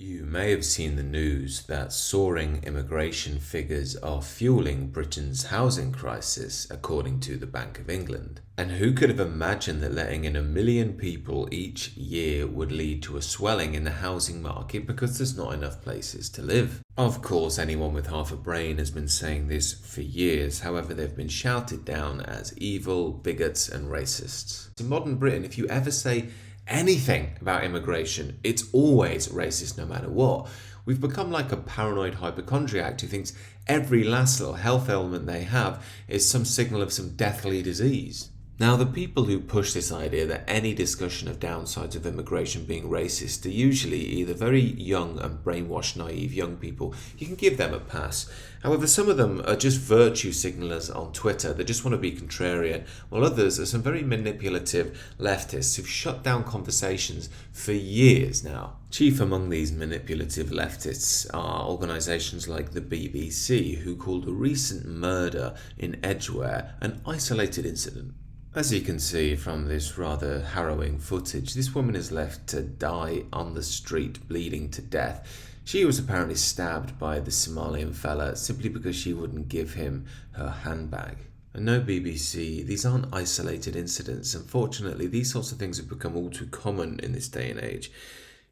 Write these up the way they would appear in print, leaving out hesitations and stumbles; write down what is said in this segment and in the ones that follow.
You may have seen the news that soaring immigration figures are fueling Britain's housing crisis, according to the Bank of England. And who could have imagined that letting in 1 million people each year would lead to a swelling in the housing market because there's not enough places to live? Of course, anyone with half a brain has been saying this for years, however, they've been shouted down as evil, bigots, and racists. In modern Britain, if you ever say anything about immigration, it's always racist no matter what. We've become like a paranoid hypochondriac who thinks every last little health ailment they have is some signal of some deathly disease. Now, the people who push this idea that any discussion of downsides of immigration being racist are usually either very young and brainwashed, naive young people. You can give them a pass. However, some of them are just virtue signalers on Twitter that just want to be contrarian, while others are some very manipulative leftists who've shut down conversations for years now. Chief among these manipulative leftists are organisations like the BBC, who called a recent murder in Edgware an isolated incident. As you can see from this rather harrowing footage, this woman is left to die on the street, bleeding to death. She was apparently stabbed by the Somalian fella simply because she wouldn't give him her handbag. And no, BBC, these aren't isolated incidents. Unfortunately, these sorts of things have become all too common in this day and age.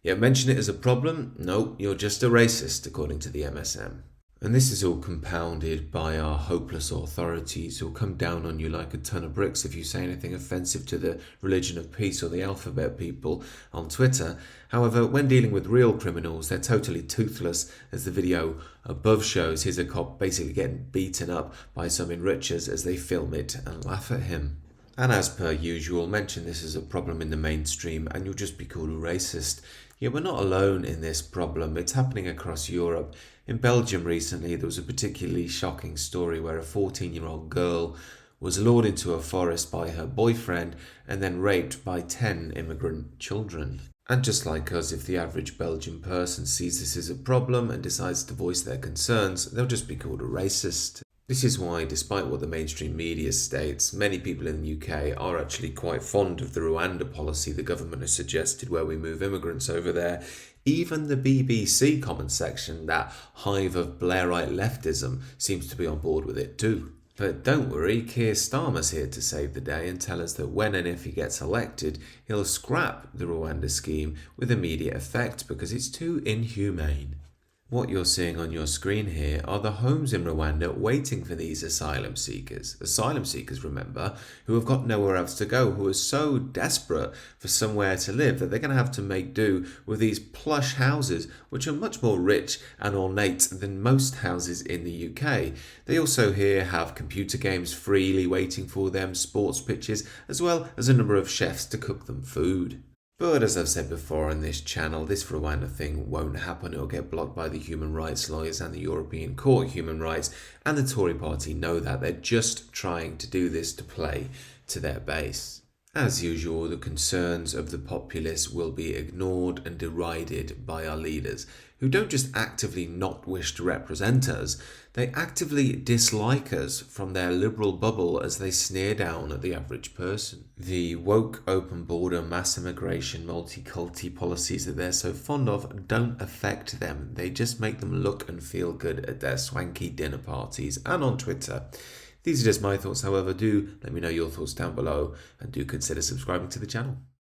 Yeah, mention it as a problem? No, you're just a racist, according to the MSM. And this is all compounded by our hopeless authorities who'll come down on you like a ton of bricks if you say anything offensive to the religion of peace or the alphabet people on Twitter. However, when dealing with real criminals, they're totally toothless, as the video above shows. Here's a cop basically getting beaten up by some enrichers as they film it and laugh at him. And as per usual, mention this as a problem in the mainstream and you'll just be called a racist. Yeah, we're not alone in this problem. It's happening across Europe. In Belgium recently, there was a particularly shocking story where a 14-year-old girl was lured into a forest by her boyfriend and then raped by 10 immigrant children. And just like us, if the average Belgian person sees this as a problem and decides to voice their concerns, they'll just be called a racist. This is why, despite what the mainstream media states, many people in the UK are actually quite fond of the Rwanda policy the government has suggested where we move immigrants over there. Even the BBC comment section, that hive of Blairite leftism, seems to be on board with it too. But don't worry, Keir Starmer's here to save the day and tell us that when and if he gets elected, he'll scrap the Rwanda scheme with immediate effect because it's too inhumane. What you're seeing on your screen here are the homes in Rwanda waiting for these asylum seekers. Asylum seekers, remember, who have got nowhere else to go, who are so desperate for somewhere to live that they're going to have to make do with these plush houses, which are much more rich and ornate than most houses in the UK. They also here have computer games freely waiting for them, sports pitches, as well as a number of chefs to cook them food. But as I've said before on this channel, this Rwanda thing won't happen. It'll get blocked by the human rights lawyers and the European Court of Human Rights, and the Tory party know that. They're just trying to do this to play to their base. As usual, the concerns of the populace will be ignored and derided by our leaders, who don't just actively not wish to represent us, they actively dislike us from their liberal bubble as they sneer down at the average person. The woke, open border, mass immigration, multi-culti policies that they're so fond of don't affect them. They just make them look and feel good at their swanky dinner parties and on Twitter. These are just my thoughts, however. Do let me know your thoughts down below and do consider subscribing to the channel.